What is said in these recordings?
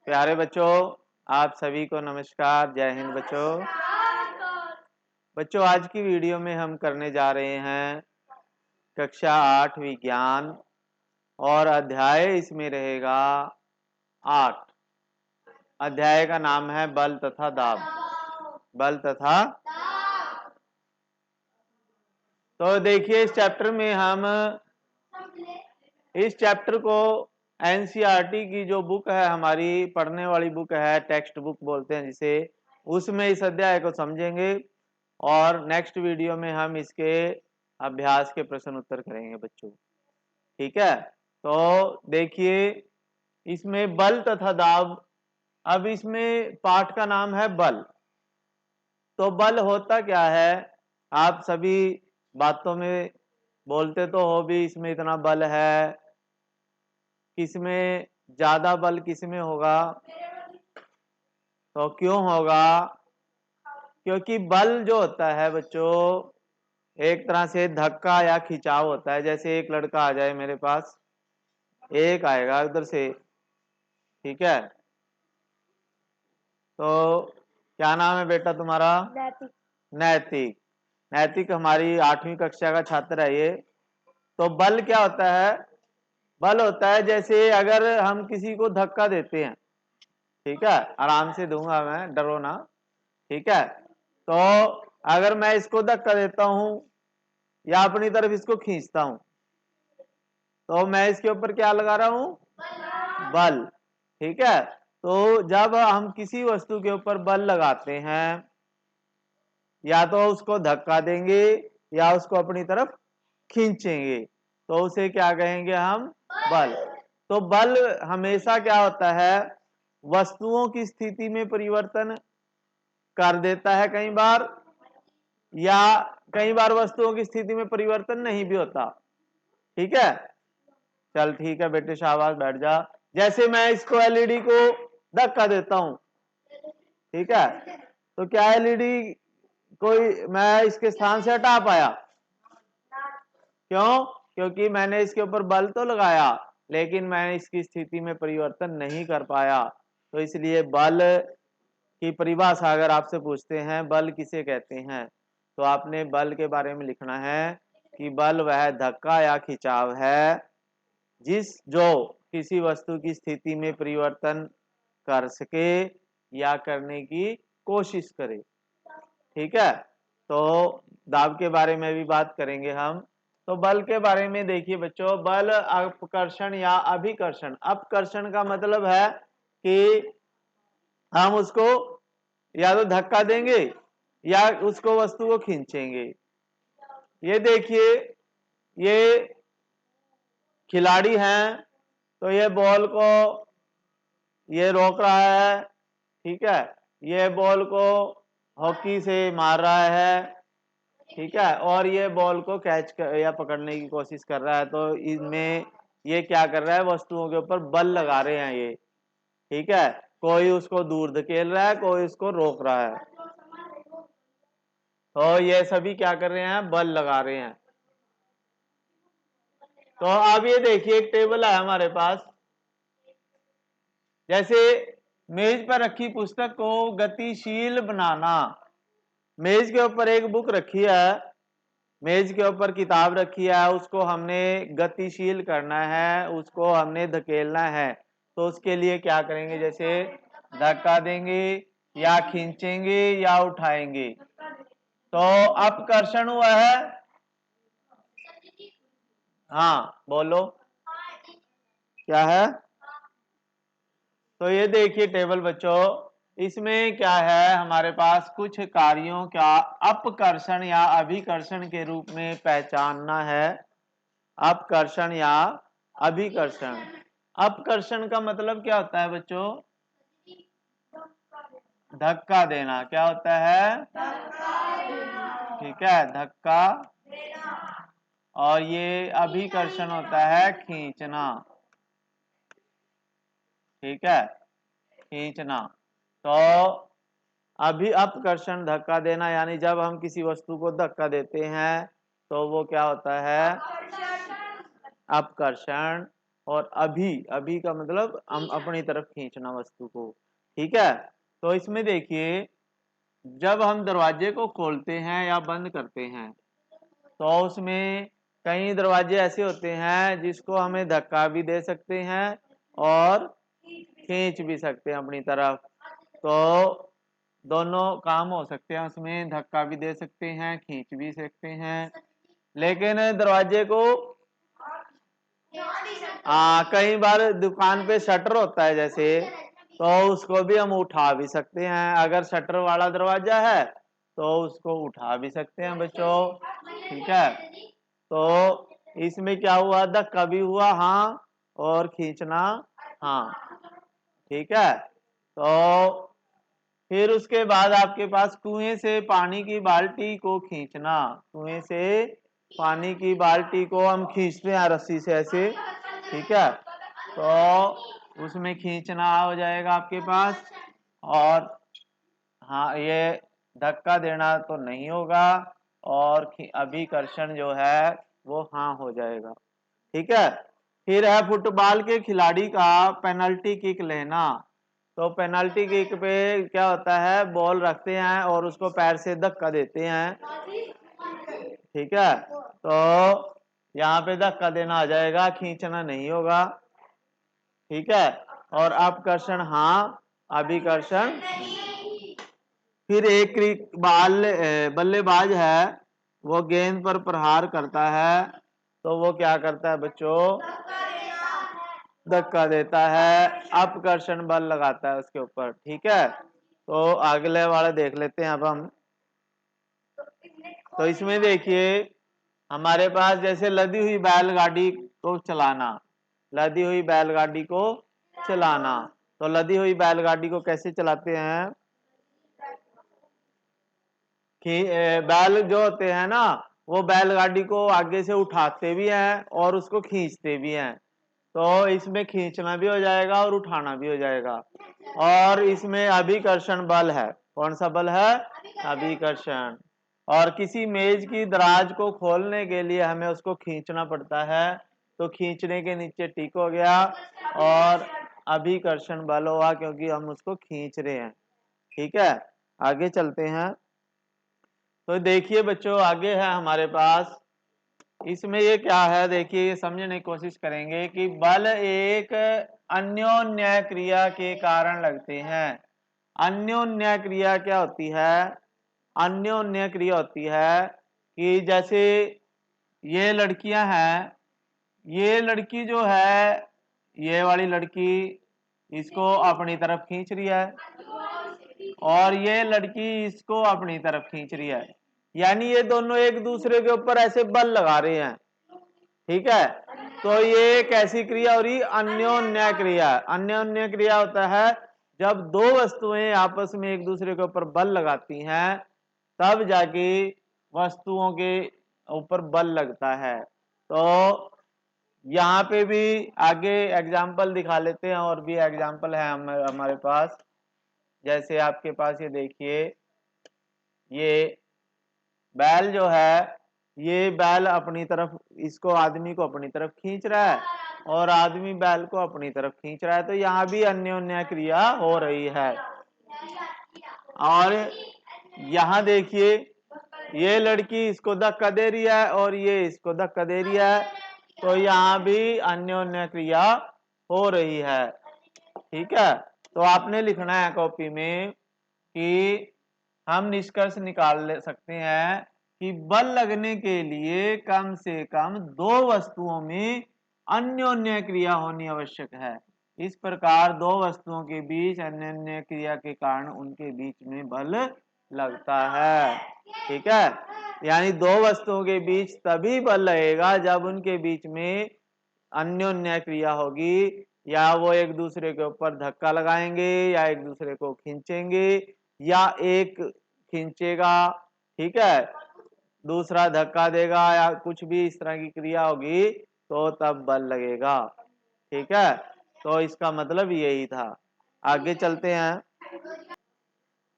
प्यारे बच्चों, आप सभी को नमस्कार। जय हिंद बच्चों। बच्चों, आज की वीडियो में हम करने जा रहे हैं कक्षा 8 विज्ञान और अध्याय इसमें रहेगा 8। अध्याय का नाम है बल तथा दाब। बल तथा तो देखिए, इस चैप्टर को एनसीईआरटी की जो बुक है, हमारी पढ़ने वाली बुक है, टेक्स्ट बुक बोलते हैं जिसे, उसमें इस अध्याय को समझेंगे और नेक्स्ट वीडियो में हम इसके अभ्यास के प्रश्न उत्तर करेंगे बच्चों। ठीक है, तो देखिए इसमें बल तथा दाब। अब इसमें पाठ का नाम है बल। तो बल होता क्या है, आप सभी बातों में बोलते तो हो भी, इसमें इतना बल है, किसमें ज्यादा बल किसमें होगा, तो क्यों होगा? क्योंकि बल जो होता है बच्चों, एक तरह से धक्का या खिंचाव होता है। जैसे एक लड़का आ जाए मेरे पास, एक आएगा उधर से, ठीक है। तो क्या नाम है बेटा तुम्हारा? नैतिक। नैतिक हमारी 8वीं कक्षा का छात्र है ये। तो बल क्या होता है? बल होता है जैसे अगर हम किसी को धक्का देते हैं, ठीक है, आराम से दूंगा मैं, डरो ना, ठीक है। तो अगर मैं इसको धक्का देता हूं या अपनी तरफ इसको खींचता हूं, तो मैं इसके ऊपर क्या लगा रहा हूं? बल। ठीक है। तो जब हम किसी वस्तु के ऊपर बल लगाते हैं, या तो उसको धक्का देंगे या उसको अपनी तरफ खींचेंगे, तो उसे क्या कहेंगे हम? बल। तो बल हमेशा क्या होता है, वस्तुओं की स्थिति में परिवर्तन कर देता है कई बार, या कई बार वस्तुओं की स्थिति में परिवर्तन नहीं भी होता। ठीक है, चल ठीक है बेटे, शाबाश, बैठ जा। जैसे मैं इसको एलईडी को धक्का देता हूं, ठीक है, तो क्या एलईडी कोई मैं इसके स्थान से हटा पाया? क्यों? क्योंकि मैंने इसके ऊपर बल तो लगाया, लेकिन मैं इसकी स्थिति में परिवर्तन नहीं कर पाया। तो इसलिए बल की परिभाषा अगर आपसे पूछते हैं बल किसे कहते हैं, तो आपने बल के बारे में लिखना है कि बल वह धक्का या खिंचाव है जो किसी वस्तु की स्थिति में परिवर्तन कर सके या करने की कोशिश करे। ठीक है। तो दाब के बारे में भी बात करेंगे हम। तो बल के बारे में देखिए बच्चों, बल अपकर्षण या अभिकर्षण। अपकर्षण का मतलब है कि हम उसको या तो धक्का देंगे या उसको वस्तु को खींचेंगे। ये देखिए, ये खिलाड़ी हैं, तो ये बॉल को ये रोक रहा है, ठीक है, ये बॉल को हॉकी से मार रहा है, ठीक है, और ये बॉल को कैच या पकड़ने की कोशिश कर रहा है। तो इनमें ये क्या कर रहा है, वस्तुओं के ऊपर बल लगा रहे हैं ये, ठीक है। कोई उसको दूर धकेल रहा है, कोई उसको रोक रहा है, तो ये सभी क्या कर रहे हैं? बल लगा रहे हैं। तो अब ये देखिए, एक टेबल है हमारे पास। जैसे मेज पर रखी पुस्तक को गतिशील बनाना। मेज के ऊपर एक बुक रखी है, मेज के ऊपर किताब रखी है, उसको हमने गतिशील करना है, उसको हमने धकेलना है। तो उसके लिए क्या करेंगे? जैसे धक्का देंगे या खींचेंगे या उठाएंगे। तो अपकर्षण हुआ है। हाँ बोलो, क्या है? तो ये देखिए टेबल बच्चों, इसमें क्या है, हमारे पास कुछ कार्यों का अपकर्षण या अभिकर्षण के रूप में पहचानना है। अपकर्षण या अभिकर्षण। अपकर्षण का मतलब क्या होता है बच्चों? धक्का देना। क्या होता है? ठीक है, धक्का। और ये अभिकर्षण होता है खींचना, ठीक है, खींचना। तो अभी अपकर्षण धक्का देना, यानी जब हम किसी वस्तु को धक्का देते हैं तो वो क्या होता है? अपकर्षण। और अभी, अभी का मतलब हम अपनी तरफ खींचना वस्तु को। ठीक है, तो इसमें देखिए जब हम दरवाजे को खोलते हैं या बंद करते हैं तो उसमें कई दरवाजे ऐसे होते हैं जिसको हमें धक्का भी दे सकते हैं और खींच भी सकते हैं अपनी तरफ। तो दोनों काम हो सकते हैं उसमें, धक्का भी दे सकते हैं, खींच भी सकते हैं। लेकिन दरवाजे को कई बार दुकान पे शटर होता है जैसे, तो उसको भी हम उठा भी सकते हैं। अगर शटर वाला दरवाजा है तो उसको उठा भी सकते हैं बच्चों। ठीक है, तो इसमें क्या हुआ, धक्का भी हुआ हाँ, और खींचना हाँ। ठीक है, तो फिर उसके बाद आपके पास कुएं से पानी की बाल्टी को खींचना। कुएं से पानी की बाल्टी को हम खींचते हैं रस्सी से ऐसे। ठीक है, तो उसमें खींचना हो जाएगा आपके पास। और हाँ, ये धक्का देना तो नहीं होगा, और अभिकर्षण जो है वो हाँ हो जाएगा। ठीक है, फिर है फुटबॉल के खिलाड़ी का पेनल्टी किक लेना। तो पेनल्टी किक पे क्या होता है, बॉल रखते हैं और उसको पैर से धक्का देते हैं। ठीक है, तो यहाँ पे धक्का देना आ जाएगा, खींचना नहीं होगा। ठीक है, और अपकर्षण हाँ, अभिकर्षण। फिर एक बल्लेबाज है, वो गेंद पर प्रहार करता है, तो वो क्या करता है बच्चों, धक्का देता है, अपकर्षण बल लगाता है उसके ऊपर। ठीक है, तो अगले वाला देख लेते हैं अब हम। तो इसमें देखिए हमारे पास जैसे लदी हुई बैलगाड़ी को चलाना, लदी हुई बैलगाड़ी को चलाना। तो लदी हुई बैलगाड़ी को कैसे चलाते हैं कि बैल जो होते हैं ना, वो बैलगाड़ी को आगे से उठाते भी हैं और उसको खींचते भी हैं। तो इसमें खींचना भी हो जाएगा और उठाना भी हो जाएगा। और इसमें अभिकर्षण बल है। कौन सा बल है, अभिकर्षण। और किसी मेज की दराज को खोलने के लिए हमें उसको खींचना पड़ता है, तो खींचने के नीचे टिक हो गया और अभिकर्षण बल हुआ, क्योंकि हम उसको खींच रहे हैं। ठीक है, आगे चलते हैं। तो देखिए बच्चों आगे है हमारे पास, इसमें ये क्या है देखिए, ये समझने की कोशिश करेंगे कि बल एक अन्योन्य क्रिया के कारण लगते हैं। अन्योन्य क्रिया क्या होती है, अन्योन्य क्रिया होती है कि जैसे ये लड़कियां हैं, ये लड़की जो है, ये वाली लड़की इसको अपनी तरफ खींच रही है और ये लड़की इसको अपनी तरफ खींच रही है, यानी ये दोनों एक दूसरे के ऊपर ऐसे बल लगा रहे हैं। ठीक है, तो ये कैसी क्रिया हो रही, अन्योन्य क्रिया। अन्योन्य क्रिया होता है जब दो वस्तुएं आपस में एक दूसरे के ऊपर बल लगाती हैं, तब जाके वस्तुओं के ऊपर बल लगता है। तो यहाँ पे भी आगे एग्जाम्पल दिखा लेते हैं, और भी एग्जाम्पल है हमारे पास। जैसे आपके पास ये देखिए, ये बैल जो है, ये बैल अपनी तरफ, इसको आदमी को अपनी तरफ खींच रहा है और आदमी बैल को अपनी तरफ खींच रहा है, तो यहाँ भी अन्योन्य क्रिया हो रही है। और यहाँ देखिए ये लड़की इसको धक्का दे रही है और ये इसको धक्का दे रही है, तो यहाँ भी अन्योन्य क्रिया हो रही है। ठीक है, तो आपने लिखना है कॉपी में कि हम निष्कर्ष निकाल सकते हैं कि बल लगने के लिए कम से कम दो वस्तुओं में अन्योन्य क्रिया होनी आवश्यक है। इस प्रकार दो वस्तुओं के बीच अन्योन्य क्रिया के कारण उनके बीच में बल लगता है। ठीक है, यानी दो वस्तुओं के बीच तभी बल लगेगा जब उनके बीच में अन्योन्य क्रिया होगी, या वो एक दूसरे के ऊपर धक्का लगाएंगे या एक दूसरे को खींचेंगे, या एक खींचेगा, ठीक है, दूसरा धक्का देगा, या कुछ भी इस तरह की क्रिया होगी तो तब बल लगेगा। ठीक है, तो इसका मतलब यही था। आगे चलते हैं।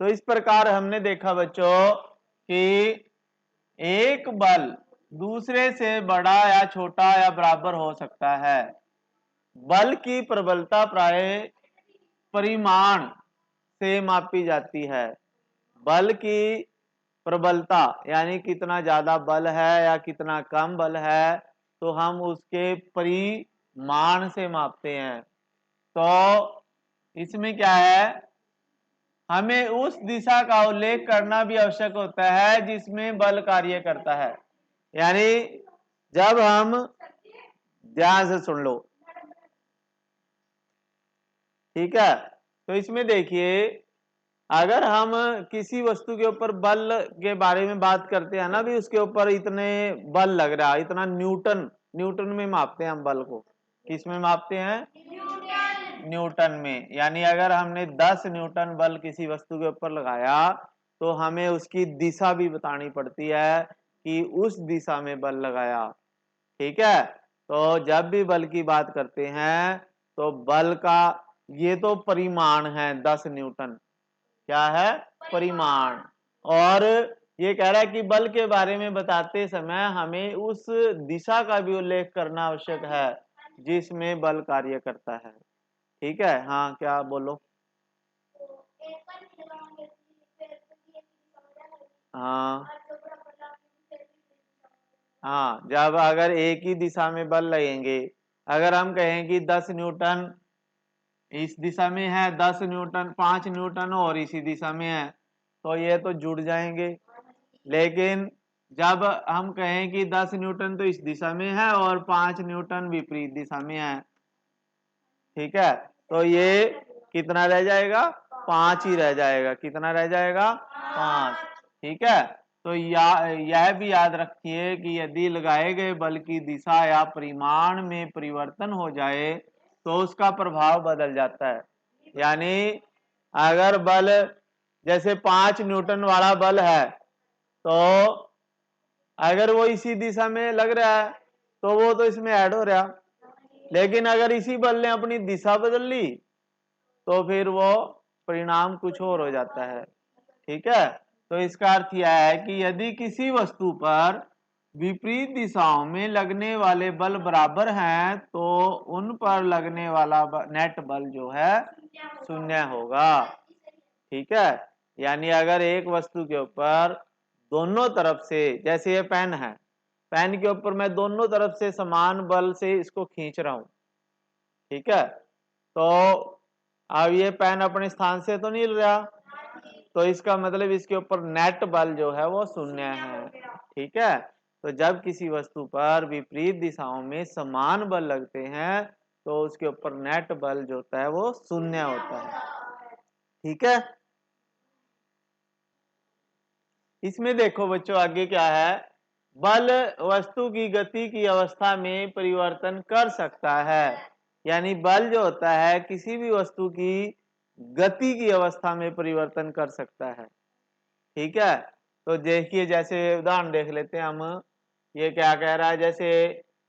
तो इस प्रकार हमने देखा बच्चों कि एक बल दूसरे से बड़ा या छोटा या बराबर हो सकता है। बल की प्रबलता प्राय परिमाण से मापी जाती है। बल की प्रबलता यानी कितना ज्यादा बल है या कितना कम बल है, तो हम उसके परिमाण से मापते हैं। तो इसमें क्या है, हमें उस दिशा का उल्लेख करना भी आवश्यक होता है जिसमें बल कार्य करता है। यानी जब हम, ध्यान से सुन लो, ठीक है, तो इसमें देखिए, अगर हम किसी वस्तु के ऊपर बल के बारे में बात करते हैं ना, भी उसके ऊपर इतने बल लग रहा है, इतना न्यूटन, न्यूटन में मापते हैं हम बल को। किस में मापते हैं? न्यूटन में। यानी अगर हमने 10 न्यूटन बल किसी वस्तु के ऊपर लगाया, तो हमें उसकी दिशा भी बतानी पड़ती है कि उस दिशा में बल लगाया। ठीक है, तो जब भी बल की बात करते हैं तो बल का ये तो परिमाण है 10 न्यूटन, क्या है? परिमाण। और ये कह रहा है कि बल के बारे में बताते समय हमें उस दिशा का भी उल्लेख करना आवश्यक है जिसमें बल कार्य करता है। ठीक है, हाँ क्या बोलो? हाँ हाँ, जब अगर एक ही दिशा में बल लगेंगे, अगर हम कहें कि 10 न्यूटन इस दिशा में है, 10 न्यूटन 5 न्यूटन और इसी दिशा में है, तो ये तो जुड़ जाएंगे। लेकिन जब हम कहें कि 10 न्यूटन तो इस दिशा में है और 5 न्यूटन विपरीत दिशा में है, ठीक है, तो ये कितना रह जाएगा? 5 ही रह जाएगा। कितना रह जाएगा? 5। ठीक है, तो यह भी याद रखिए कि यदि लगाए गए बल की दिशा या परिमाण में परिवर्तन हो जाए तो उसका प्रभाव बदल जाता है। यानी अगर बल जैसे 5 न्यूटन वाला बल है, तो अगर वो इसी दिशा में लग रहा है तो वो तो इसमें ऐड हो रहा, लेकिन अगर इसी बल ने अपनी दिशा बदल ली तो फिर वो परिणाम कुछ और हो जाता है। ठीक है, तो इसका अर्थ यह है कि यदि किसी वस्तु पर विपरीत दिशाओं में लगने वाले बल बराबर हैं तो उन पर लगने वाला नेट बल जो है शून्य होगा। ठीक है, यानी अगर एक वस्तु के ऊपर दोनों तरफ से, जैसे ये पेन है, पेन के ऊपर मैं दोनों तरफ से समान बल से इसको खींच रहा हूं, ठीक है, तो अब ये पेन अपने स्थान से तो नहीं हिल रहा, तो इसका मतलब इसके ऊपर नेट बल जो है वो शून्य है। ठीक है, तो जब किसी वस्तु पर विपरीत दिशाओं में समान बल लगते हैं तो उसके ऊपर नेट बल जो होता है वो शून्य होता है। ठीक है, इसमें देखो बच्चों आगे क्या है, बल वस्तु की गति की अवस्था में परिवर्तन कर सकता है। यानी बल जो होता है किसी भी वस्तु की गति की अवस्था में परिवर्तन कर सकता है। ठीक है, तो देखिए जैसे उदाहरण देख लेते हैं हम, ये क्या कह रहा है, जैसे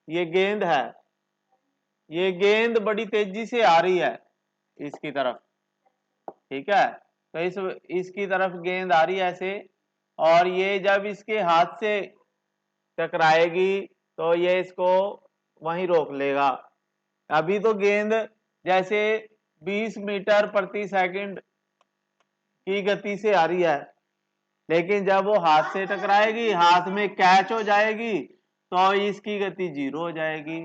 ये गेंद है, ये गेंद बड़ी तेजी से आ रही है इसकी तरफ, ठीक है, तो इसकी तरफ गेंद आ रही है ऐसे, और ये जब इसके हाथ से टकराएगी तो ये इसको वहीं रोक लेगा। अभी तो गेंद जैसे 20 मीटर प्रति सेकंड की गति से आ रही है, लेकिन जब वो हाथ से टकराएगी, हाथ में कैच हो जाएगी, तो इसकी गति 0 हो जाएगी।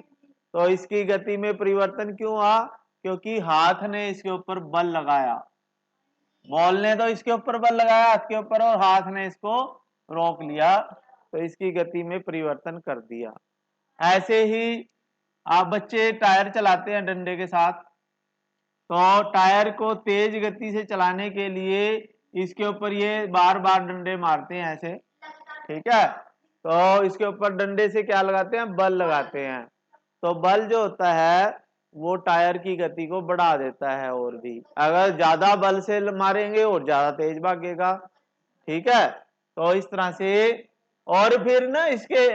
तो इसकी गति में परिवर्तन क्यों हुआ? क्योंकि हाथ ने इसके ऊपर बल लगाया, बॉल ने तो इसके ऊपर बल लगाया हाथ के ऊपर और हाथ ने इसको रोक लिया, तो इसकी गति में परिवर्तन कर दिया। ऐसे ही आप बच्चे टायर चलाते हैं डंडे के साथ, तो टायर को तेज गति से चलाने के लिए इसके ऊपर ये बार बार डंडे मारते हैं ऐसे, ठीक है, तो इसके ऊपर डंडे से क्या लगाते हैं? बल लगाते हैं। तो बल जो होता है वो टायर की गति को बढ़ा देता है, और भी अगर ज्यादा बल से मारेंगे और ज्यादा तेज भागेगा। ठीक है, तो इस तरह से, और फिर ना इसके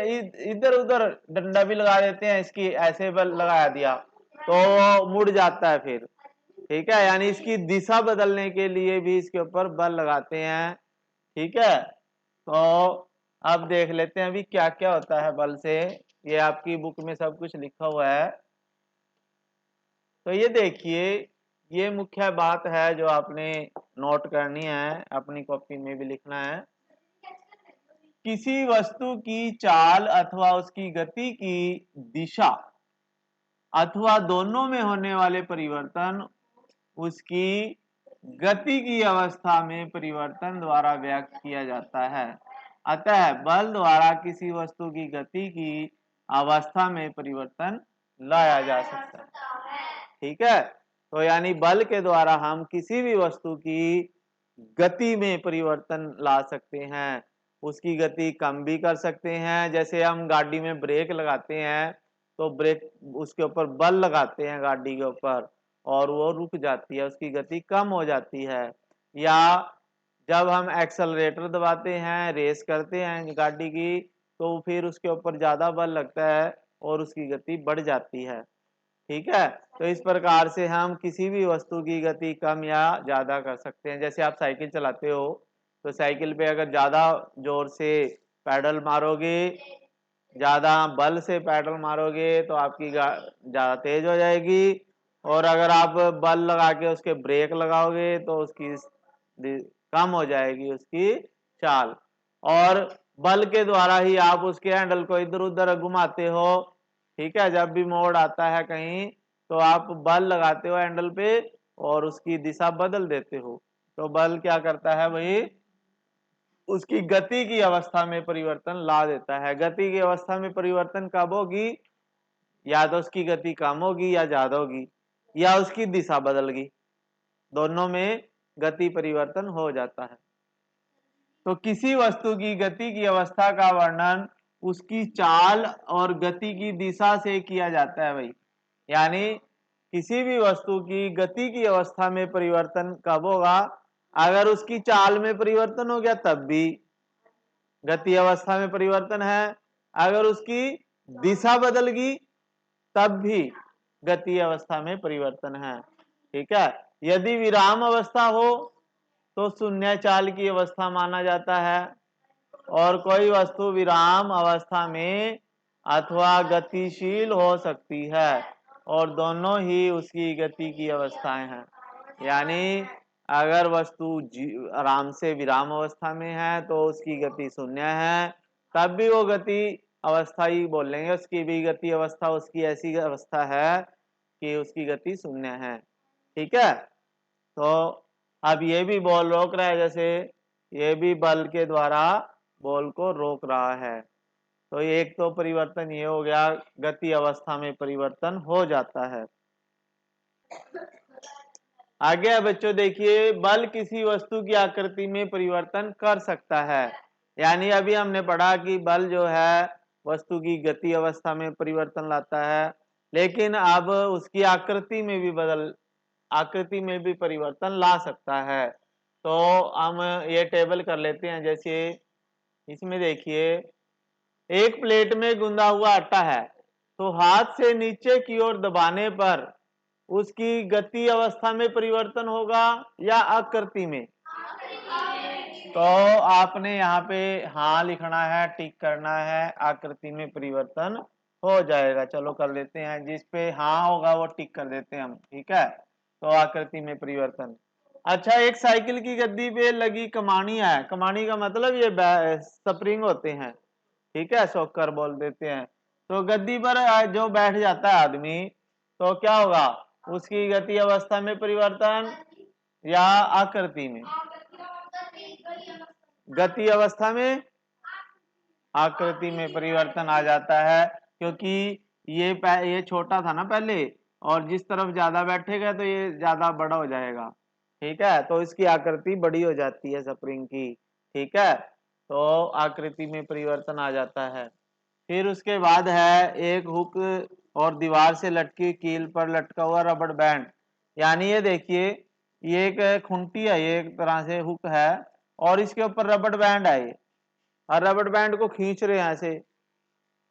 इधर उधर डंडा भी लगा देते हैं, इसकी ऐसे बल लगा दिया तो वो मुड़ जाता है फिर। ठीक है, यानी इसकी दिशा बदलने के लिए भी इसके ऊपर बल लगाते हैं। ठीक है, तो अब देख लेते हैं अभी क्या क्या होता है बल से, ये आपकी बुक में सब कुछ लिखा हुआ है। तो ये देखिए, ये मुख्य बात है जो आपने नोट करनी है, अपनी कॉपी में भी लिखना है। किसी वस्तु की चाल अथवा उसकी गति की दिशा अथवा दोनों में होने वाले परिवर्तन उसकी गति की अवस्था में परिवर्तन द्वारा व्यक्त किया जाता है। अतः बल द्वारा किसी वस्तु की गति की अवस्था में परिवर्तन लाया जा सकता है। ठीक है, तो यानी बल के द्वारा हम किसी भी वस्तु की गति में परिवर्तन ला सकते हैं। उसकी गति कम भी कर सकते हैं, जैसे हम गाड़ी में ब्रेक लगाते हैं तो ब्रेक उसके ऊपर बल लगाते हैं गाड़ी के ऊपर और वो रुक जाती है, उसकी गति कम हो जाती है। या जब हम एक्सेलरेटर दबाते हैं, रेस करते हैं गाड़ी की, तो फिर उसके ऊपर ज्यादा बल लगता है और उसकी गति बढ़ जाती है। ठीक है, तो इस प्रकार से हम किसी भी वस्तु की गति कम या ज्यादा कर सकते हैं। जैसे आप साइकिल चलाते हो तो साइकिल पे अगर ज्यादा जोर से पैडल मारोगे, ज्यादा बल से पैडल मारोगे तो आपकी ज्यादा तेज हो जाएगी, और अगर आप बल लगा के उसके ब्रेक लगाओगे तो उसकी कम हो जाएगी उसकी चाल। और बल के द्वारा ही आप उसके हैंडल को इधर उधर घुमाते हो। ठीक है, जब भी मोड़ आता है कहीं तो आप बल लगाते हो हैंडल पे और उसकी दिशा बदल देते हो। तो बल क्या करता है भाई, उसकी गति की अवस्था में परिवर्तन ला देता है। गति की अवस्था में परिवर्तन कब होगी, या तो उसकी गति कम होगी या ज्यादा होगी, या उसकी दिशा बदल गई, दोनों में गति परिवर्तन हो जाता है। तो किसी वस्तु की गति की अवस्था का वर्णन उसकी चाल और गति की दिशा से किया जाता है भाई। यानी किसी भी वस्तु की गति की अवस्था में परिवर्तन कब होगा, अगर उसकी चाल में परिवर्तन हो गया तब भी गति अवस्था में परिवर्तन है, अगर उसकी दिशा बदल गई तब भी गति अवस्था में परिवर्तन है। ठीक है, यदि विराम अवस्था हो तो शून्य चाल की अवस्था माना जाता है, और कोई वस्तु विराम अवस्था में अथवा गतिशील हो सकती है, और दोनों ही उसकी गति की अवस्थाएं हैं। यानी अगर वस्तु आराम से विराम अवस्था में है तो उसकी गति शून्य है, तब भी वो गति अवस्था ही बोलेंगे, उसकी भी गति अवस्था उसकी ऐसी अवस्था है कि उसकी गति शून्य है। ठीक है, तो अब ये भी बॉल रोक रहा है, जैसे ये भी बल के द्वारा बॉल को रोक रहा है। तो एक तो परिवर्तन ये हो गया, गति अवस्था में परिवर्तन हो जाता है। आगे बच्चों देखिए, बल किसी वस्तु की आकृति में परिवर्तन कर सकता है। यानी अभी हमने पढ़ा कि बल जो है वस्तु की गति अवस्था में परिवर्तन लाता है, लेकिन अब उसकी आकृति में भी परिवर्तन ला सकता है। तो हम ये टेबल कर लेते हैं। जैसे इसमें देखिए, एक प्लेट में गूंदा हुआ आटा है, तो हाथ से नीचे की ओर दबाने पर उसकी गति अवस्था में परिवर्तन होगा या आकृति में। तो आपने यहाँ पे हाँ लिखना है, टिक करना है, आकृति में परिवर्तन हो जाएगा। चलो कर लेते हैं, जिस पे हाँ होगा वो टिक कर देते हैं हम। ठीक है, तो आकृति में परिवर्तन। अच्छा, एक साइकिल की गद्दी पे लगी कमानी है, कमानी का मतलब ये स्प्रिंग होते हैं। ठीक है, शॉकर बोल देते हैं। तो गद्दी पर जो बैठ जाता है आदमी, तो क्या होगा, उसकी गति अवस्था में परिवर्तन या आकृति में। गति अवस्था में आकृति में परिवर्तन आ जाता है, क्योंकि ये छोटा था ना पहले, और जिस तरफ ज्यादा बैठेगा तो ये ज्यादा बड़ा हो जाएगा। ठीक है, तो इसकी आकृति बड़ी हो जाती है स्प्रिंग की। ठीक है, तो आकृति में परिवर्तन आ जाता है। फिर उसके बाद है एक हुक और दीवार से लटकी कील पर लटका हुआ रबड़ बैंड। यानी ये देखिए, ये एक खुंटी है, ये एक तरह से हुक है, और इसके ऊपर रबड़ बैंड है ये, और रबड़ बैंड को खींच रहे हैं ऐसे।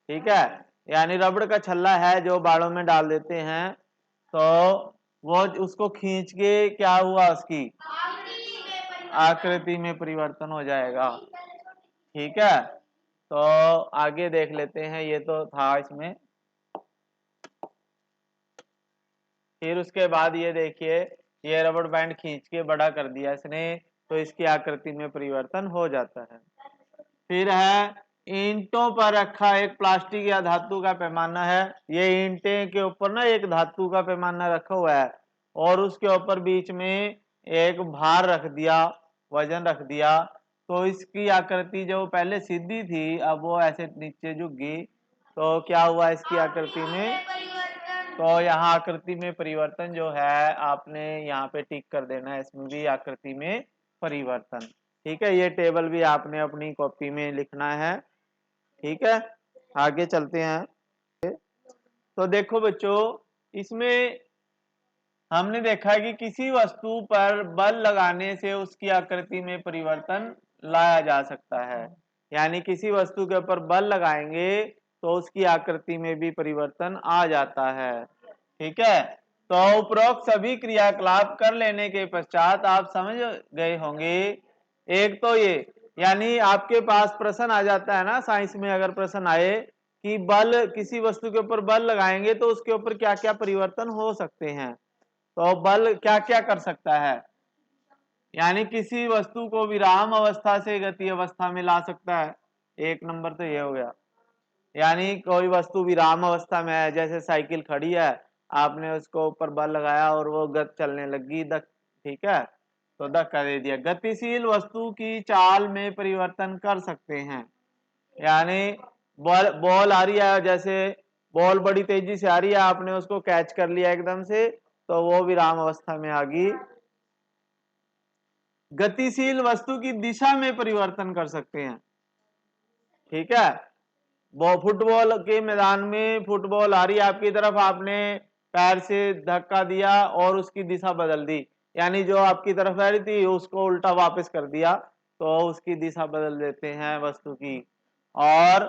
ठीक है, यानी रबड़ का छल्ला है जो बालों में डाल देते हैं, तो वो उसको खींच के क्या हुआ, उसकी आकृति में परिवर्तन हो जाएगा। ठीक है, तो आगे देख लेते हैं, ये तो था इसमें। फिर उसके बाद ये देखिए, ये रबड़ बैंड खींच के बड़ा कर दिया इसने, तो इसकी आकृति में परिवर्तन हो जाता है। फिर है ईंटों पर रखा एक प्लास्टिक या धातु का पैमाना है। ये ईंटें के ऊपर ना एक धातु का पैमाना रखा हुआ है और उसके ऊपर बीच में एक भार रख दिया, वजन रख दिया, तो इसकी आकृति जो पहले सीधी थी अब वो ऐसे नीचे झुक गई। तो क्या हुआ इसकी आकृति में? तो यहाँ आकृति में परिवर्तन जो है आपने यहाँ पे टिक कर देना है, इसमें भी आकृति में परिवर्तन। ठीक है, ये टेबल भी आपने अपनी कॉपी में लिखना है। ठीक है, आगे चलते हैं। तो देखो बच्चों, इसमें हमने देखा कि किसी वस्तु पर बल लगाने से उसकी आकृति में परिवर्तन लाया जा सकता है, यानी किसी वस्तु के ऊपर बल लगाएंगे तो उसकी आकृति में भी परिवर्तन आ जाता है। ठीक है, तो उपरोक्त सभी क्रियाकलाप कर लेने के पश्चात आप समझ गए होंगे, एक तो ये, यानी आपके पास प्रश्न आ जाता है ना साइंस में, अगर प्रश्न आए कि बल, किसी वस्तु के ऊपर बल लगाएंगे तो उसके ऊपर क्या क्या परिवर्तन हो सकते हैं, तो बल क्या क्या कर सकता है, यानी किसी वस्तु को विराम अवस्था से गति अवस्था में ला सकता है। एक नंबर तो ये हो गया, यानी कोई वस्तु विराम अवस्था में है, जैसे साइकिल खड़ी है, आपने उसको ऊपर बल लगाया और वो गति चलने लगी, ठीक है, तो धक्का दे दिया। गतिशील वस्तु की चाल में परिवर्तन कर सकते हैं, यानी बॉल आ रही है, जैसे बॉल बड़ी तेजी से आ रही है, आपने उसको कैच कर लिया एकदम से, तो वो विराम अवस्था में आ गई। गतिशील वस्तु की दिशा में परिवर्तन कर सकते हैं। ठीक है, वो फुटबॉल के मैदान में फुटबॉल आ रही है आपकी तरफ, आपने पैर से धक्का दिया और उसकी दिशा बदल दी, यानी जो आपकी तरफ आ रही थी उसको उल्टा वापस कर दिया, तो उसकी दिशा बदल देते हैं वस्तु की। और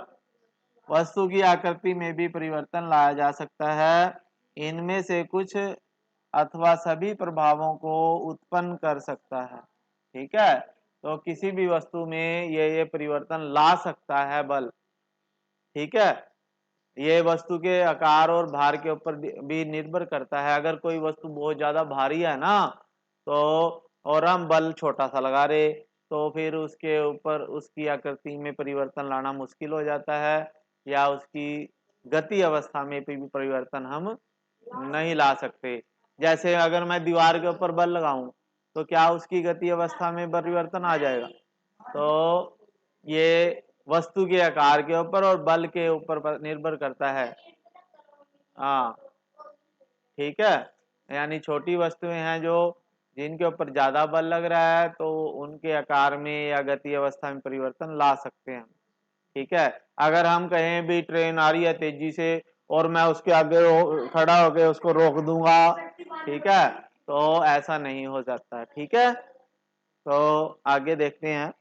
वस्तु की आकृति में भी परिवर्तन लाया जा सकता है, इनमें से कुछ अथवा सभी प्रभावों को उत्पन्न कर सकता है। ठीक है, तो किसी भी वस्तु में ये परिवर्तन ला सकता है बल। ठीक है, ये वस्तु के आकार और भार के ऊपर भी निर्भर करता है। अगर कोई वस्तु बहुत ज्यादा भारी है ना, तो और हम बल छोटा सा लगा रहे, तो फिर उसके ऊपर उसकी आकृति में परिवर्तन लाना मुश्किल हो जाता है, या उसकी गति अवस्था में भी परिवर्तन हम नहीं ला सकते। जैसे अगर मैं दीवार के ऊपर बल लगाऊं तो क्या उसकी गति अवस्था में परिवर्तन आ जाएगा? तो ये वस्तु के आकार के ऊपर और बल के ऊपर निर्भर करता है। हाँ, ठीक है, यानी छोटी वस्तुएं हैं जो जिनके ऊपर ज्यादा बल लग रहा है, तो उनके आकार में या गति अवस्था में परिवर्तन ला सकते हैं। ठीक है, अगर हम कहें भी ट्रेन आ रही है तेजी से और मैं उसके आगे खड़ा होकर उसको रोक दूंगा, ठीक है, तो ऐसा नहीं हो जाता। ठीक है, तो आगे देखते हैं।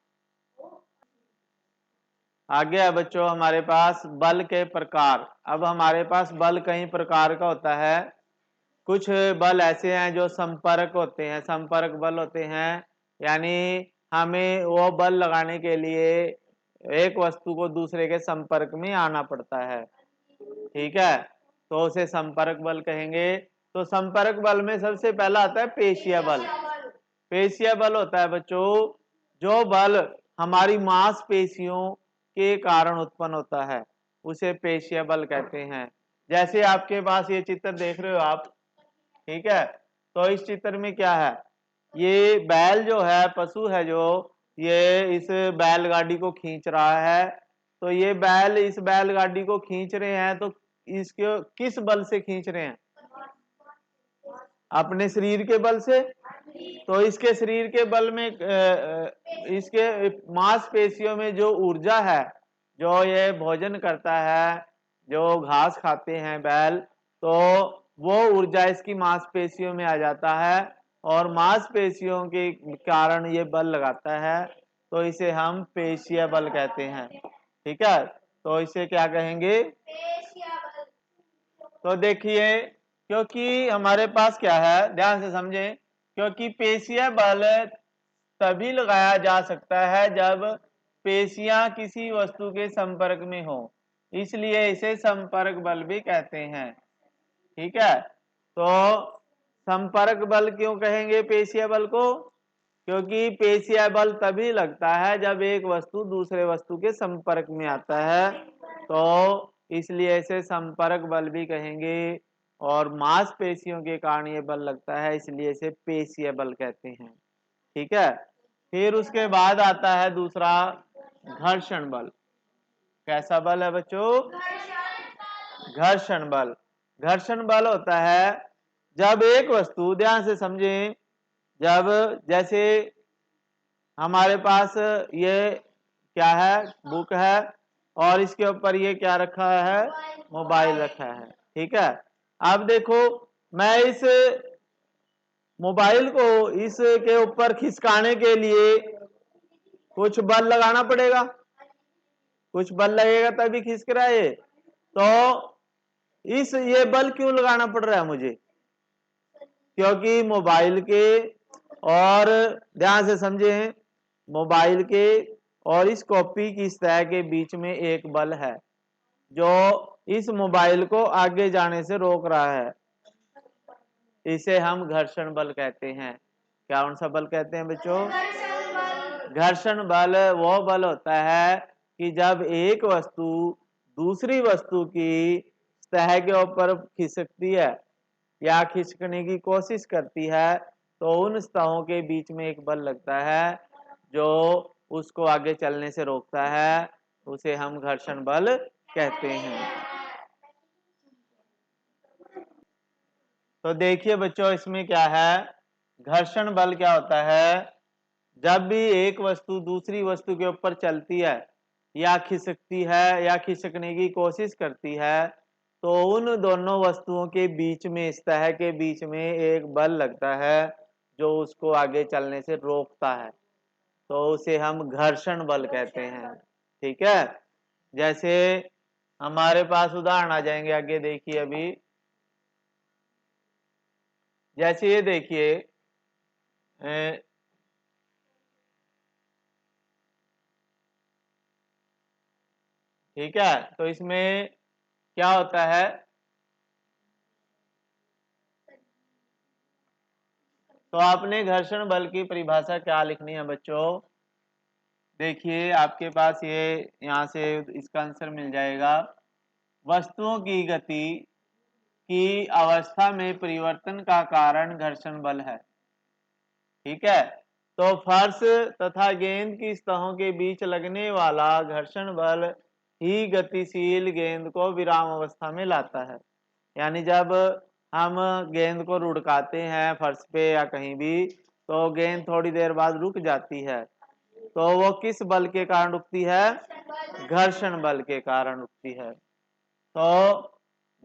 आगे है बच्चों हमारे पास बल के प्रकार। अब हमारे पास बल कई प्रकार का होता है। कुछ बल ऐसे हैं जो संपर्क होते हैं, संपर्क बल होते हैं, यानी हमें वो बल लगाने के लिए एक वस्तु को दूसरे के संपर्क में आना पड़ता है। ठीक है, तो उसे संपर्क बल कहेंगे। तो संपर्क बल में सबसे पहला आता है पेशीय बल। पेशीय बल होता है बच्चों जो बल हमारी मांसपेशियों के कारण उत्पन्न होता है, उसे पेशीय बल कहते हैं। जैसे आपके पास ये चित्र देख रहे हो आप, ठीक है, तो इस चित्र में क्या है, ये बैल जो है, पशु है जो, ये इस बैलगाड़ी को खींच रहा है। तो ये बैल इस बैलगाड़ी को खींच रहे हैं, तो इसके किस बल से खींच रहे हैं? अपने शरीर के बल से। तो इसके शरीर के बल में इसके मांसपेशियों में जो ऊर्जा है, जो ये भोजन करता है, जो घास खाते हैं बैल, तो वो ऊर्जा इसकी मांसपेशियों में आ जाता है और मांसपेशियों के कारण ये बल लगाता है, तो इसे हम पेशीय बल कहते हैं। ठीक है, तो इसे क्या कहेंगे? तो देखिए, क्योंकि हमारे पास क्या है, ध्यान से समझें, क्योंकि पेशीय बल तभी लगाया जा सकता है जब पेशियां किसी वस्तु के संपर्क में हो, इसलिए इसे संपर्क बल भी कहते हैं। ठीक है, तो संपर्क बल क्यों कहेंगे पेशीय बल को? क्योंकि पेशीय बल तभी लगता है जब एक वस्तु दूसरे वस्तु के संपर्क में आता है, तो इसलिए इसे संपर्क बल भी कहेंगे। और मांसपेशियों के कारण ये बल लगता है, इसलिए इसे पेशीय बल कहते हैं। ठीक है। फिर उसके बाद आता है दूसरा घर्षण बल। कैसा बल है बच्चों? घर्षण बल। घर्षण बल होता है जब एक वस्तु, ध्यान से समझें, जब जैसे हमारे पास ये क्या है, बुक है, और इसके ऊपर ये क्या रखा है, मोबाइल रखा है। ठीक है। अब देखो, मैं इस मोबाइल को इसके ऊपर खिसकाने के लिए कुछ बल लगाना पड़ेगा, कुछ बल लगेगा तभी खिसक रहा है। तो ये बल क्यों लगाना पड़ रहा है मुझे? क्योंकि मोबाइल के, और ध्यान से समझें, मोबाइल के और इस कॉपी की सतह के बीच में एक बल है जो इस मोबाइल को आगे जाने से रोक रहा है। इसे हम घर्षण बल कहते हैं। क्या कौन सा बल कहते हैं बच्चों? घर्षण बल वो बल होता है कि जब एक वस्तु दूसरी वस्तु की सतह के ऊपर खिसकती है या खिसकने की कोशिश करती है, तो उन सतहों के बीच में एक बल लगता है जो उसको आगे चलने से रोकता है, उसे हम घर्षण बल कहते हैं। तो देखिए बच्चों, इसमें क्या है, घर्षण बल क्या होता है? जब भी एक वस्तु दूसरी वस्तु के ऊपर चलती है या खिसकती है या खिसकने की कोशिश करती है, तो उन दोनों वस्तुओं के बीच में, सतह के बीच में एक बल लगता है जो उसको आगे चलने से रोकता है, तो उसे हम घर्षण बल कहते हैं। ठीक है। जैसे हमारे पास उदाहरण आ जाएंगे आगे, देखिए अभी, जैसे ये देखिए, ठीक है, तो इसमें क्या होता है, तो आपने घर्षण बल की परिभाषा क्या लिखनी है बच्चों? देखिए आपके पास ये यहां से इसका आंसर मिल जाएगा। वस्तुओं की गति की अवस्था में परिवर्तन का कारण घर्षण बल है। ठीक है। तो फर्श तथा गेंद की सतहों के बीच लगने वाला घर्षण बल ही गतिशील गेंद को विराम अवस्था में लाता है। यानी जब हम गेंद को लुढ़काते हैं फर्श पे या कहीं भी, तो गेंद थोड़ी देर बाद रुक जाती है, तो वो किस बल के कारण रुकती है? घर्षण बल के कारण रुकती है। तो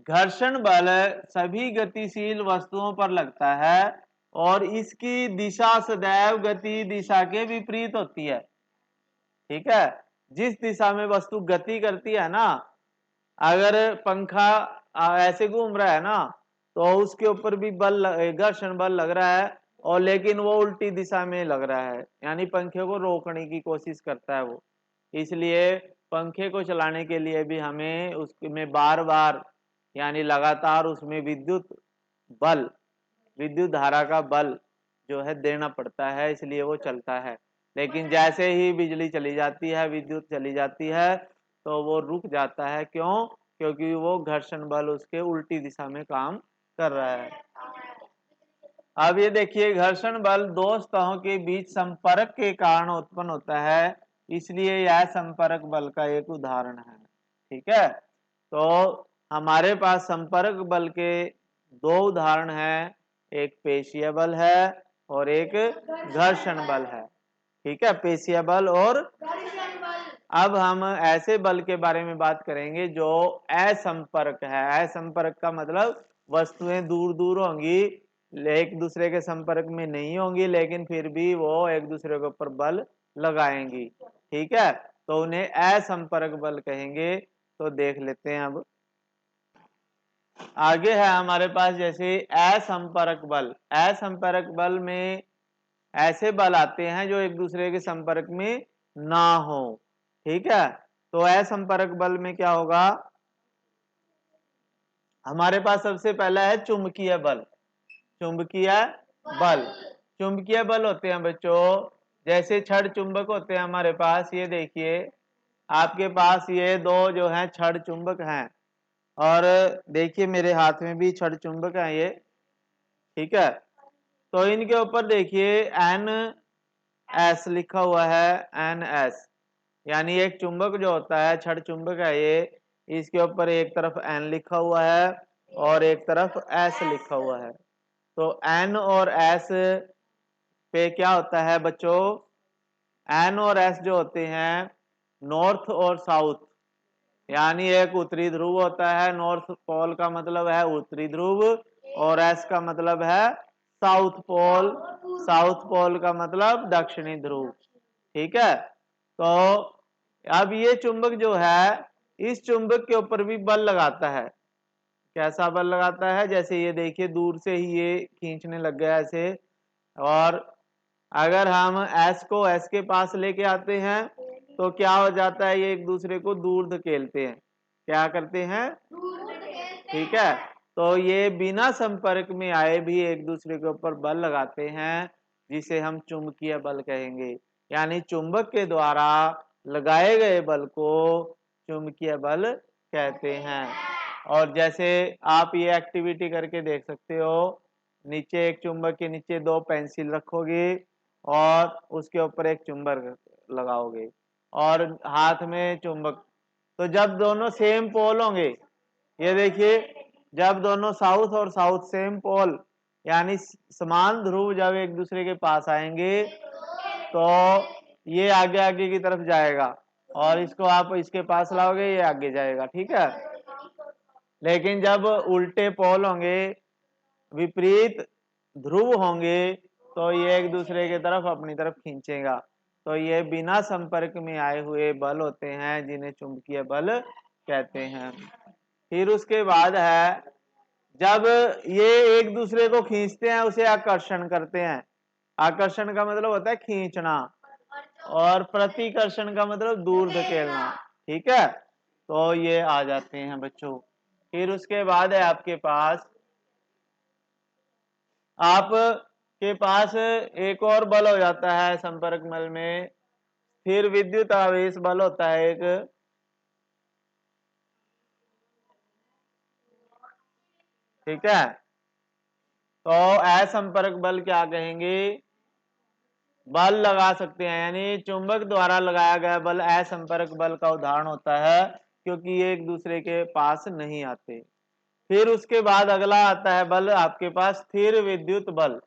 घर्षण बल सभी गतिशील वस्तुओं पर लगता है और इसकी दिशा सदैव गति दिशा के विपरीत होती है। ठीक है। जिस दिशा में वस्तु गति करती है ना, अगर पंखा ऐसे घूम रहा है ना, तो उसके ऊपर भी बल, घर्षण बल लग रहा है, और लेकिन वो उल्टी दिशा में लग रहा है, यानी पंखे को रोकने की कोशिश करता है वो। इसलिए पंखे को चलाने के लिए भी हमें उसमें बार बार, यानी लगातार उसमें विद्युत धारा का बल जो है देना पड़ता है, इसलिए वो चलता है। लेकिन जैसे ही बिजली चली जाती है, विद्युत चली जाती है, तो वो रुक जाता है। क्यों? क्योंकि वो घर्षण बल उसके उल्टी दिशा में काम कर रहा है। अब ये देखिए, घर्षण बल दो सतहों के बीच संपर्क के कारण उत्पन्न होता है, इसलिए यह संपर्क बल का एक उदाहरण है। ठीक है। तो हमारे पास संपर्क बल के दो उदाहरण हैं, एक पेशीय बल है और एक घर्षण बल है। ठीक है, पेशीय बल और अब हम ऐसे बल के बारे में बात करेंगे जो असंपर्क है। असंपर्क का मतलब वस्तुएं दूर दूर होंगी, एक दूसरे के संपर्क में नहीं होंगी, लेकिन फिर भी वो एक दूसरे के ऊपर बल लगाएंगी। ठीक है, तो उन्हें असंपर्क बल कहेंगे। तो देख लेते हैं। अब आगे है हमारे पास जैसे असंपर्क बल। असंपर्क बल में ऐसे बल आते हैं जो एक दूसरे के संपर्क में ना हो। ठीक है, तो असंपर्क बल में क्या होगा? हमारे पास सबसे पहला है चुंबकीय बल। चुंबकीय बल। चुंबकीय बल होते हैं बच्चों, जैसे छड़ चुंबक होते हैं हमारे पास, ये देखिए आपके पास ये दो जो हैं छड़ चुंबक हैं, और देखिए मेरे हाथ में भी छड़ चुंबक है ये, ठीक है। तो इनके ऊपर देखिए एन एस लिखा हुआ है, एन एस, यानी एक चुंबक जो होता है छड़ चुंबक है ये, इसके ऊपर एक तरफ एन लिखा हुआ है और एक तरफ एस लिखा हुआ है। तो एन और एस पे क्या होता है बच्चों, एन और एस जो होते हैं नॉर्थ और साउथ, यानी एक उत्तरी ध्रुव होता है, नॉर्थ पोल का मतलब है उत्तरी ध्रुव, और एस का मतलब है साउथ पोल, साउथ पोल का मतलब दक्षिणी ध्रुव, ठीक है। तो अब ये चुंबक जो है, इस चुंबक के ऊपर भी बल लगाता है। कैसा बल लगाता है, जैसे ये देखिए दूर से ही ये खींचने लग गया ऐसे, और अगर हम एस को एस के पास लेके आते हैं तो क्या हो जाता है, ये एक दूसरे को दूर धकेलते हैं। क्या करते हैं, ठीक है। तो ये बिना संपर्क में आए भी एक दूसरे के ऊपर बल लगाते हैं, जिसे हम चुंबकीय बल कहेंगे। यानी चुंबक के द्वारा लगाए गए बल को चुंबकीय बल कहते हैं। और जैसे आप ये एक्टिविटी करके देख सकते हो, नीचे एक चुंबक के नीचे दो पेंसिल रखोगे और उसके ऊपर एक चुंबक लगाओगे और हाथ में चुंबक, तो जब दोनों सेम पोल होंगे, ये देखिए जब दोनों साउथ और साउथ सेम पोल यानी समान ध्रुव जब एक दूसरे के पास आएंगे तो ये आगे आगे की तरफ जाएगा, और इसको आप इसके पास लाओगे ये आगे जाएगा, ठीक है। लेकिन जब उल्टे पोल होंगे, विपरीत ध्रुव होंगे, तो ये एक दूसरे की तरफ अपनी तरफ खींचेगा। तो ये बिना संपर्क में आए हुए बल होते हैं जिन्हें चुंबकीय बल कहते हैं। फिर उसके बाद है, जब ये एक दूसरे को खींचते हैं उसे आकर्षण करते हैं। आकर्षण का मतलब होता है खींचना, और प्रतिकर्षण का मतलब दूर धकेलना, ठीक है। तो ये आ जाते हैं बच्चों। फिर उसके बाद है आपके पास, आप के पास एक और बल हो जाता है संपर्क बल में, फिर विद्युत आवेश बल होता है एक, ठीक है। तो असंपर्क बल क्या कहेंगे, बल लगा सकते हैं, यानी चुंबक द्वारा लगाया गया बल असंपर्क बल का उदाहरण होता है, क्योंकि ये एक दूसरे के पास नहीं आते। फिर उसके बाद अगला आता है बल आपके पास स्थिर विद्युत बल।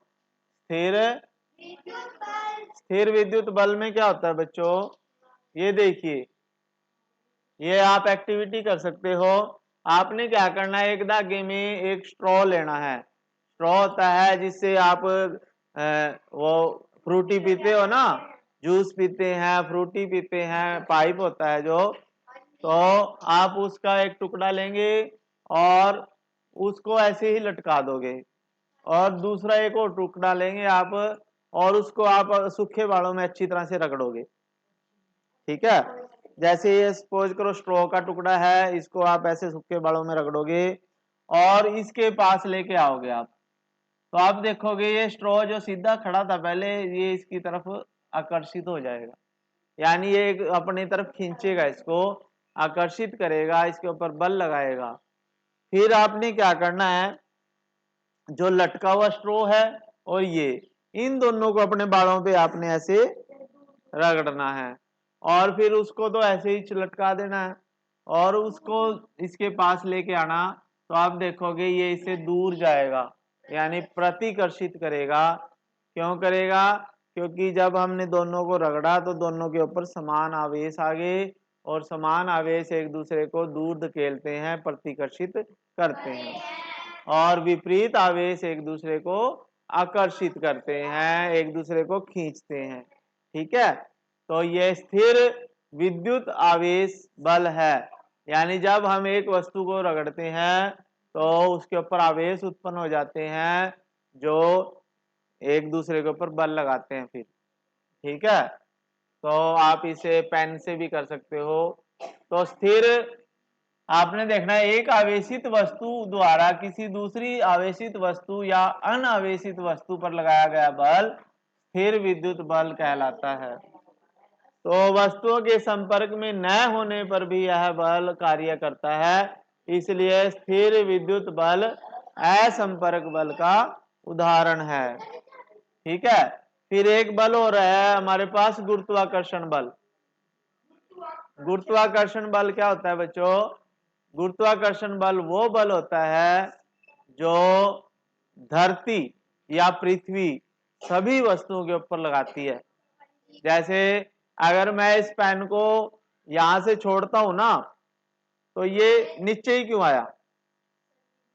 स्थिर विद्युत बल में क्या होता है बच्चों, ये देखिए, ये आप एक्टिविटी कर सकते हो। आपने क्या करना है, एक धागे में एक स्ट्रॉ लेना है। स्ट्रॉ होता है जिससे आप वो फ्रूटी पीते हो ना, जूस पीते हैं, फ्रूटी पीते हैं, पाइप होता है जो, तो आप उसका एक टुकड़ा लेंगे और उसको ऐसे ही लटका दोगे, और दूसरा एक और टुकड़ा लेंगे आप और उसको आप सूखे बालों में अच्छी तरह से रगड़ोगे, ठीक है। जैसे ये सपोज करो स्ट्रॉ का टुकड़ा है, इसको आप ऐसे सूखे बालों में रगड़ोगे और इसके पास लेके आओगे आप, तो आप देखोगे ये स्ट्रॉ जो सीधा खड़ा था पहले, ये इसकी तरफ आकर्षित हो जाएगा, यानी ये अपनी तरफ खींचेगा, इसको आकर्षित करेगा, इसके ऊपर बल लगाएगा। फिर आपने क्या करना है, जो लटका हुआ स्ट्रो है और ये, इन दोनों को अपने बालों पे आपने ऐसे रगड़ना है, और फिर उसको तो ऐसे ही लटका देना है और उसको इसके पास लेके आना, तो आप देखोगे ये इससे दूर जाएगा, यानी प्रतिकर्षित करेगा। क्यों करेगा, क्योंकि जब हमने दोनों को रगड़ा तो दोनों के ऊपर समान आवेश आ गए, और समान आवेश एक दूसरे को दूर धकेलते हैं, प्रतिकर्षित करते हैं, और विपरीत आवेश एक दूसरे को आकर्षित करते हैं, एक दूसरे को खींचते हैं, ठीक है। तो ये स्थिर विद्युत आवेश बल है, यानी जब हम एक वस्तु को रगड़ते हैं तो उसके ऊपर आवेश उत्पन्न हो जाते हैं जो एक दूसरे के ऊपर बल लगाते हैं फिर, ठीक है। तो आप इसे पेन से भी कर सकते हो। तो स्थिर आपने देखना है एक आवेशित वस्तु द्वारा किसी दूसरी आवेशित वस्तु या अनावेशित वस्तु पर लगाया गया बल स्थिर विद्युत बल कहलाता है। तो वस्तुओं के संपर्क में न होने पर भी यह बल कार्य करता है, इसलिए स्थिर विद्युत बल असंपर्क बल का उदाहरण है। ठीक है, फिर एक बल हो रहा है हमारे पास गुरुत्वाकर्षण बल। गुरुत्वाकर्षण बल क्या होता है बच्चों? गुरुत्वाकर्षण बल वो बल होता है जो धरती या पृथ्वी सभी वस्तुओं के ऊपर लगाती है। जैसे अगर मैं इस पेन को यहां से छोड़ता हूं ना, तो ये नीचे ही क्यों आया?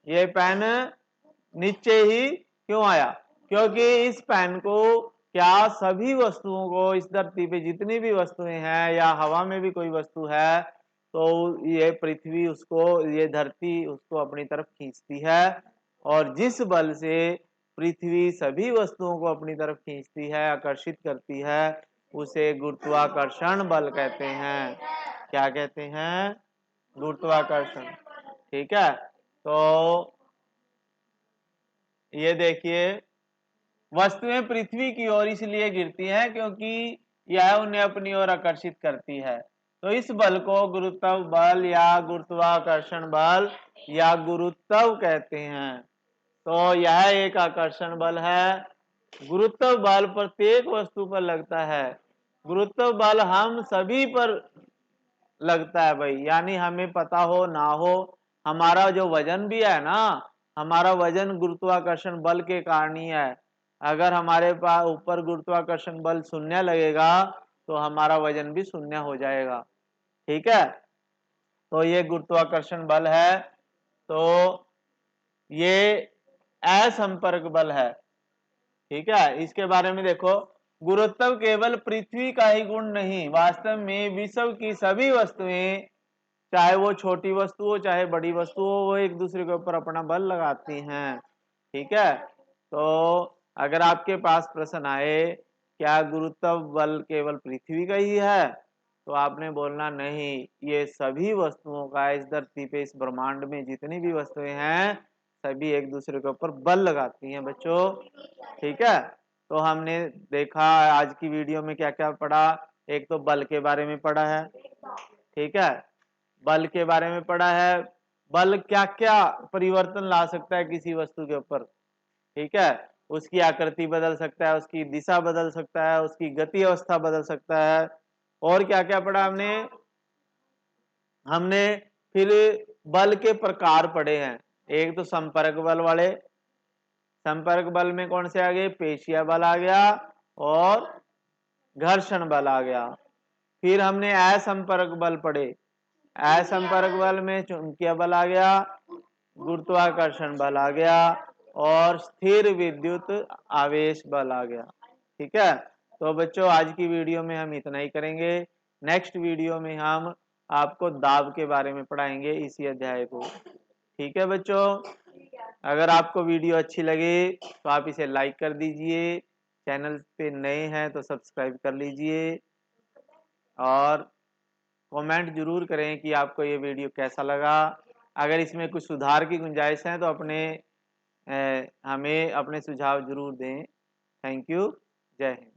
ये पेन नीचे ही क्यों आया? क्योंकि इस पेन को क्या सभी वस्तुओं को, इस धरती पे जितनी भी वस्तुएं हैं या हवा में भी कोई वस्तु है, तो ये पृथ्वी उसको, ये धरती उसको अपनी तरफ खींचती है। और जिस बल से पृथ्वी सभी वस्तुओं को अपनी तरफ खींचती है, आकर्षित करती है, उसे गुरुत्वाकर्षण बल कहते हैं। क्या कहते हैं? गुरुत्वाकर्षण। ठीक है, तो ये देखिए वस्तुएं पृथ्वी की ओर इसलिए गिरती हैं क्योंकि यह उन्हें अपनी ओर आकर्षित करती है। तो इस बल को गुरुत्व बल या गुरुत्वाकर्षण बल या गुरुत्व कहते हैं। तो यह एक आकर्षण बल है। गुरुत्व बल प्रत्येक वस्तु पर लगता है। गुरुत्व बल हम सभी पर लगता है भाई, यानी हमें पता हो ना हो, हमारा जो वजन भी है ना, हमारा वजन गुरुत्वाकर्षण बल के कारण ही है। अगर हमारे पास ऊपर गुरुत्वाकर्षण बल शून्य लगेगा तो हमारा वजन भी शून्य हो जाएगा। ठीक है, तो ये गुरुत्वाकर्षण बल है। तो ये असंपर्क बल है। ठीक है, इसके बारे में देखो, गुरुत्व केवल पृथ्वी का ही गुण नहीं, वास्तव में विश्व की सभी वस्तुएं, चाहे वो छोटी वस्तु हो चाहे बड़ी वस्तु हो, वो एक दूसरे के ऊपर अपना बल लगाती हैं। ठीक है, तो अगर आपके पास प्रश्न आए क्या गुरुत्व बल केवल पृथ्वी का ही है, तो आपने बोलना नहीं, ये सभी वस्तुओं का, इस धरती पे इस ब्रह्मांड में जितनी भी वस्तुएं हैं सभी एक दूसरे के ऊपर बल लगाती हैं बच्चों। ठीक है, तो हमने देखा आज की वीडियो में क्या क्या पढ़ा। एक तो बल के बारे में पढ़ा है। ठीक है, बल के बारे में पढ़ा है, बल क्या क्या परिवर्तन ला सकता है किसी वस्तु के ऊपर। ठीक है, उसकी आकृति बदल सकता है, उसकी दिशा बदल सकता है, उसकी गति अवस्था बदल सकता है। और क्या क्या पढ़ा हमने? हमने फिर बल के प्रकार पढ़े हैं। एक तो संपर्क बल वाले, संपर्क बल में कौन से आ गए? पेशीय बल आ गया और घर्षण बल आ गया। फिर हमने असंपर्क बल पढ़े, असंपर्क बल में चुंबकीय बल आ गया, गुरुत्वाकर्षण बल आ गया और स्थिर विद्युत आवेश बल आ गया। ठीक है, तो बच्चों आज की वीडियो में हम इतना ही करेंगे। नेक्स्ट वीडियो में हम आपको दाब के बारे में पढ़ाएंगे इसी अध्याय को। ठीक है बच्चों, अगर आपको वीडियो अच्छी लगे तो आप इसे लाइक कर दीजिए, चैनल पे नए हैं तो सब्सक्राइब कर लीजिए और कमेंट जरूर करें कि आपको ये वीडियो कैसा लगा। अगर इसमें कुछ सुधार की गुंजाइश है तो हमें अपने सुझाव जरूर दें। थैंक यू, जय हिंद।